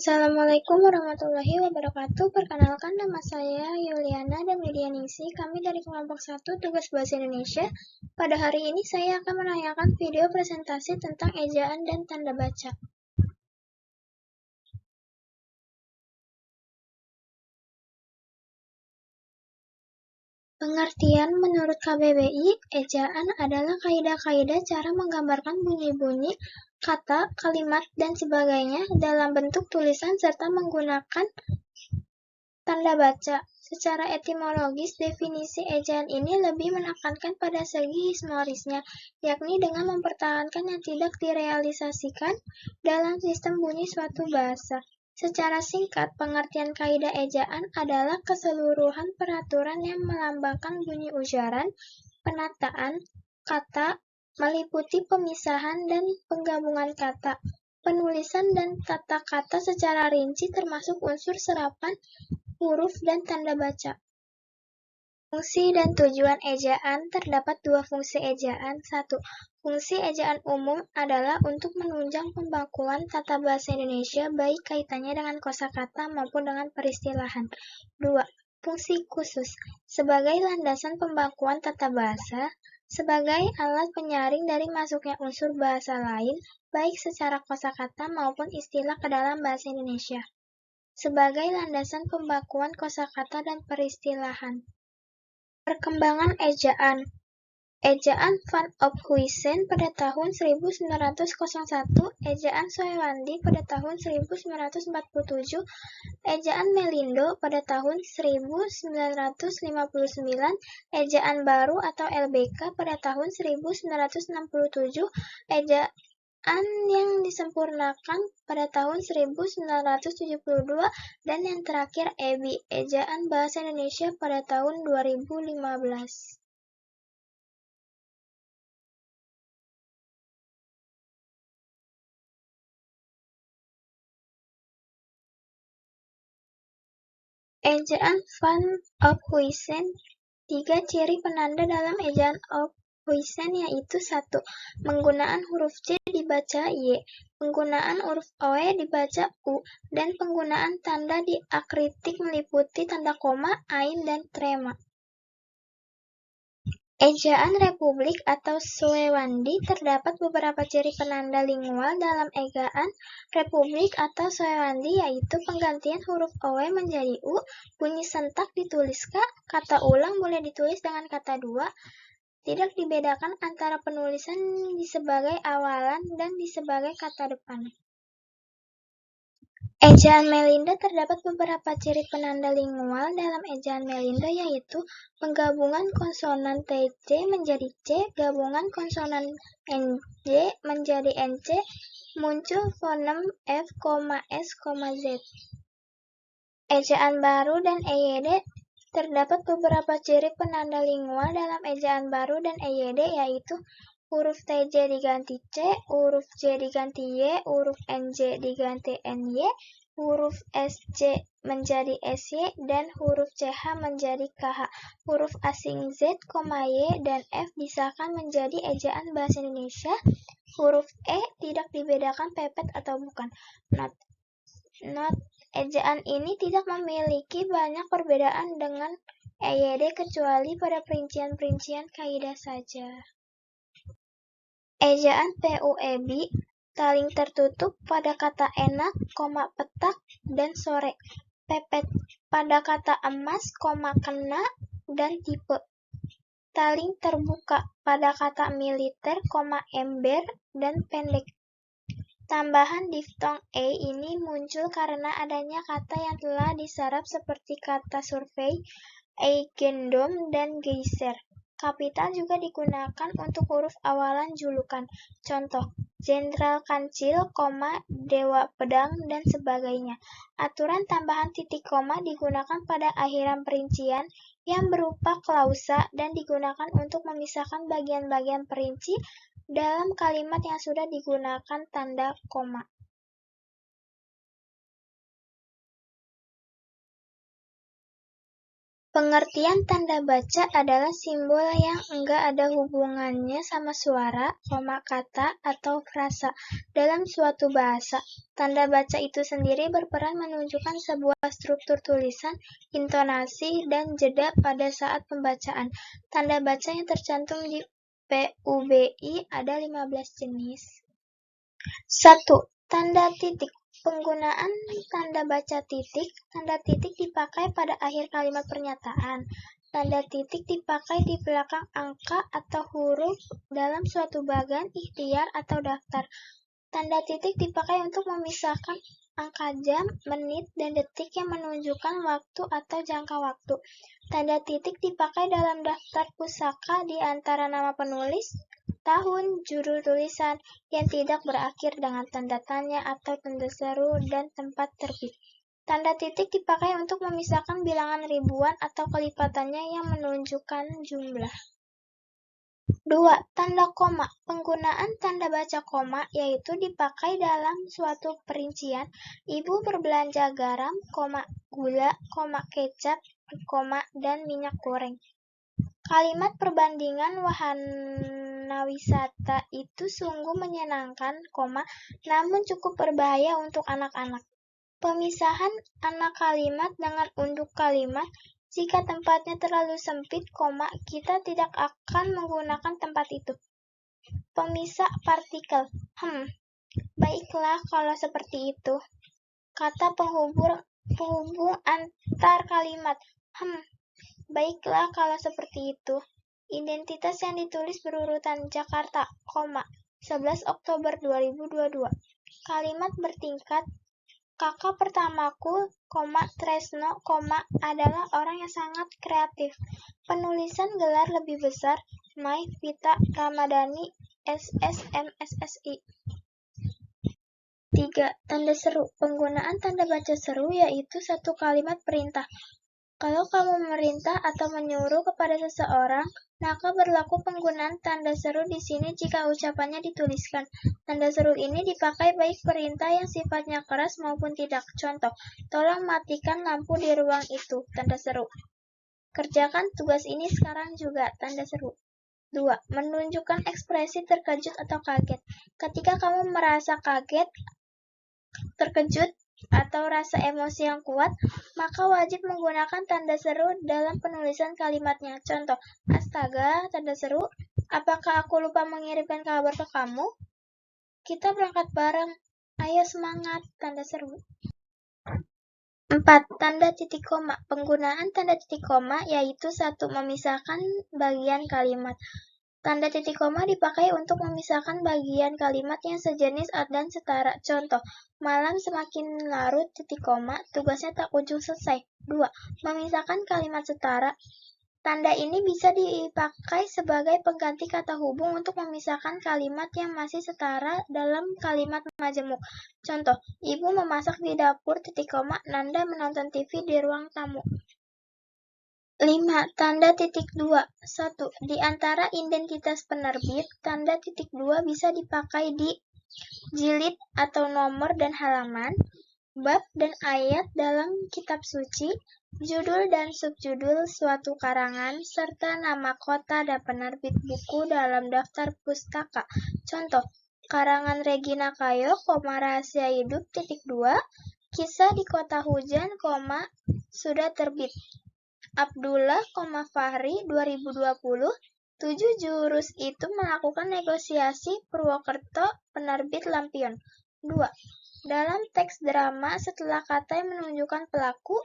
Assalamualaikum warahmatullahi wabarakatuh. Perkenalkan, nama saya Yuliana dan Widianingsi. Kami dari kelompok 1 tugas bahasa Indonesia. Pada hari ini saya akan menayangkan video presentasi tentang ejaan dan tanda baca. Pengertian menurut KBBI, ejaan adalah kaidah-kaidah cara menggambarkan bunyi-bunyi, kata, kalimat, dan sebagainya dalam bentuk tulisan serta menggunakan tanda baca. Secara etimologis, definisi ejaan ini lebih menekankan pada segi hismorisnya, yakni dengan mempertahankan yang tidak direalisasikan dalam sistem bunyi suatu bahasa. Secara singkat, pengertian kaidah ejaan adalah keseluruhan peraturan yang melambangkan bunyi ujaran, penataan, kata, meliputi pemisahan dan penggabungan kata, penulisan dan tata kata secara rinci termasuk unsur serapan, huruf, dan tanda baca. Fungsi dan tujuan ejaan. Terdapat dua fungsi ejaan. 1. Fungsi ejaan umum adalah untuk menunjang pembakuan tata bahasa Indonesia baik kaitannya dengan kosakata maupun dengan peristilahan. 2. Fungsi khusus. Sebagai landasan pembakuan tata bahasa, sebagai alat penyaring dari masuknya unsur bahasa lain, baik secara kosakata maupun istilah ke dalam bahasa Indonesia. Sebagai landasan pembakuan kosakata dan peristilahan. Perkembangan ejaan. Ejaan Van Ophuijsen pada tahun 1901, ejaan Soewandi pada tahun 1947, ejaan Melindo pada tahun 1959, ejaan baru atau LBK pada tahun 1967, ejaan yang disempurnakan pada tahun 1972, dan yang terakhir EBI, Ejaan Bahasa Indonesia pada tahun 2015. Ejaan Van Ophuijsen. 3 ciri penanda dalam ejaan Ophuijsen yaitu 1. Penggunaan huruf C dibaca Y, penggunaan huruf OE dibaca U, dan penggunaan tanda diakritik meliputi tanda koma, ain, dan trema. Ejaan Republik atau Soewandi. Terdapat beberapa ciri penanda lingual dalam ejaan Republik atau Soewandi, yaitu penggantian huruf OE menjadi U, bunyi sentak ditulis K, kata ulang boleh ditulis dengan kata dua, tidak dibedakan antara penulisan di sebagai awalan dan di sebagai kata depan. Ejaan Melindo. Terdapat beberapa ciri penanda lingual dalam ejaan Melindo, yaitu penggabungan konsonan TC menjadi C, gabungan konsonan NJ menjadi NC, muncul fonem F, S, Z. Ejaan baru dan EYD. Terdapat beberapa ciri penanda lingual dalam ejaan baru dan EYD, yaitu huruf TJ diganti C, huruf J diganti Y, huruf NJ diganti NY, huruf SC menjadi SY, dan huruf CH menjadi KH. Huruf asing Z, Y, dan F disahkan menjadi ejaan bahasa Indonesia. Huruf E tidak dibedakan pepet atau bukan. Not. Ejaan ini tidak memiliki banyak perbedaan dengan EYD kecuali pada perincian-perincian kaidah saja. Ejaan PUEBI. Taling tertutup pada kata enak, petak, dan sore. Pepet pada kata emas, kena, dan tipe. Taling terbuka pada kata militer, ember, dan pendek. Tambahan diftong E ini muncul karena adanya kata yang telah diserap seperti kata survei, eigendom, dan geyser. Kapital juga digunakan untuk huruf awalan julukan. Contoh, Jenderal Kancil, Dewa Pedang, dan sebagainya. Aturan tambahan titik koma digunakan pada akhiran perincian yang berupa klausa dan digunakan untuk memisahkan bagian-bagian perinci dalam kalimat yang sudah digunakan tanda koma. Pengertian tanda baca adalah simbol yang enggak ada hubungannya sama suara, kata, atau frasa dalam suatu bahasa. Tanda baca itu sendiri berperan menunjukkan sebuah struktur tulisan, intonasi, dan jeda pada saat pembacaan. Tanda baca yang tercantum di PUBI ada 15 jenis. 1. Tanda titik. Penggunaan tanda baca titik. Tanda titik dipakai pada akhir kalimat pernyataan. Tanda titik dipakai di belakang angka atau huruf dalam suatu bagan, ikhtiar, atau daftar. Tanda titik dipakai untuk memisahkan angka jam, menit, dan detik yang menunjukkan waktu atau jangka waktu. Tanda titik dipakai dalam daftar pusaka di antara nama penulis, tahun, judul tulisan, yang tidak berakhir dengan tanda tanya atau tanda seru, dan tempat terbit. Tanda titik dipakai untuk memisahkan bilangan ribuan atau kelipatannya yang menunjukkan jumlah. 2. Tanda koma. Penggunaan tanda baca koma yaitu dipakai dalam suatu perincian. Ibu berbelanja garam, gula, kecap, dan minyak goreng. Kalimat perbandingan wahana wisata itu sungguh menyenangkan, namun cukup berbahaya untuk anak-anak. Pemisahan anak kalimat dengan unduk kalimat. Jika tempatnya terlalu sempit, kita tidak akan menggunakan tempat itu. Pemisah partikel. Baiklah kalau seperti itu. Kata penghubung antar kalimat. Baiklah kalau seperti itu. Identitas yang ditulis berurutan Jakarta, 11 Oktober 2022. Kalimat bertingkat. Kakak pertamaku, Tresno, adalah orang yang sangat kreatif. Penulisan gelar lebih besar, Mai Vita Ramadhani, SSMSSI. 3. Tanda seru. Penggunaan tanda baca seru yaitu satu kalimat perintah. Kalau kamu memerintah atau menyuruh kepada seseorang, maka berlaku penggunaan tanda seru di sini jika ucapannya dituliskan. Tanda seru ini dipakai baik perintah yang sifatnya keras maupun tidak. Contoh, tolong matikan lampu di ruang itu. Tanda seru. Kerjakan tugas ini sekarang juga. Tanda seru. 2. Menunjukkan ekspresi terkejut atau kaget. Ketika kamu merasa kaget, terkejut, atau rasa emosi yang kuat, maka wajib menggunakan tanda seru dalam penulisan kalimatnya. Contoh, astaga, tanda seru, apakah aku lupa mengirimkan kabar ke kamu? Kita berangkat bareng, ayo semangat, tanda seru. 4. Tanda titik koma. Penggunaan tanda titik koma yaitu satu memisahkan bagian kalimat. Tanda titik koma dipakai untuk memisahkan bagian kalimat yang sejenis dan setara. Contoh, malam semakin larut, tugasnya tak kunjung selesai. 2. Memisahkan kalimat setara. Tanda ini bisa dipakai sebagai pengganti kata hubung untuk memisahkan kalimat yang masih setara dalam kalimat majemuk. Contoh, ibu memasak di dapur, Nanda menonton TV di ruang tamu. 5. Tanda titik 2. 1. Di antara identitas penerbit, tanda titik 2 bisa dipakai di jilid atau nomor dan halaman, bab dan ayat dalam kitab suci, judul dan subjudul suatu karangan, serta nama kota dan penerbit buku dalam daftar pustaka. Contoh, karangan Regina Kayo, rahasia hidup, 2, kisah di kota hujan, sudah terbit. Abdullah, Fahri, 2020, 7 jurus itu melakukan negosiasi Purwokerto, penerbit Lampion. 2. Dalam teks drama setelah kata yang menunjukkan pelaku,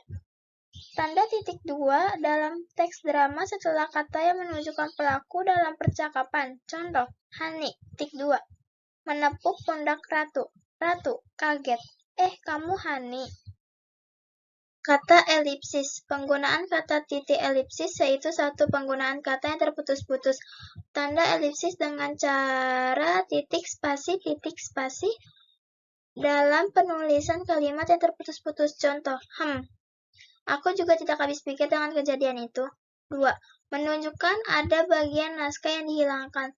tanda titik 2 dalam teks drama setelah kata yang menunjukkan pelaku dalam percakapan. Contoh, Hani, 2, menepuk pundak Ratu. Ratu, kaget. Kamu Hani. Kata elipsis. Penggunaan kata titik elipsis yaitu satu penggunaan kata yang terputus-putus. Tanda elipsis dengan cara titik spasi dalam penulisan kalimat yang terputus-putus. Contoh, aku juga tidak habis pikir dengan kejadian itu. 2. Menunjukkan ada bagian naskah yang dihilangkan.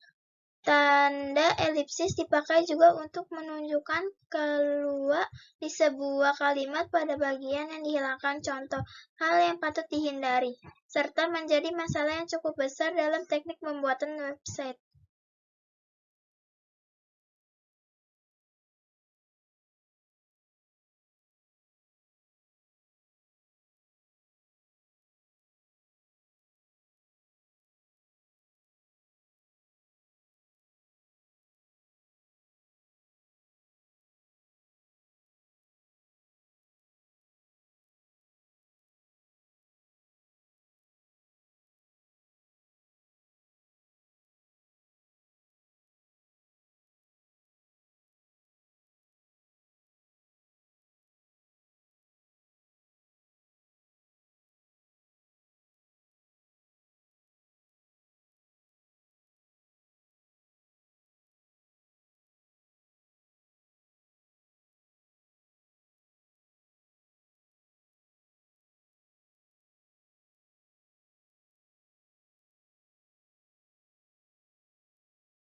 Tanda elipsis dipakai juga untuk menunjukkan keluar di sebuah kalimat pada bagian yang dihilangkan, contoh hal yang patut dihindari, serta menjadi masalah yang cukup besar dalam teknik pembuatan website.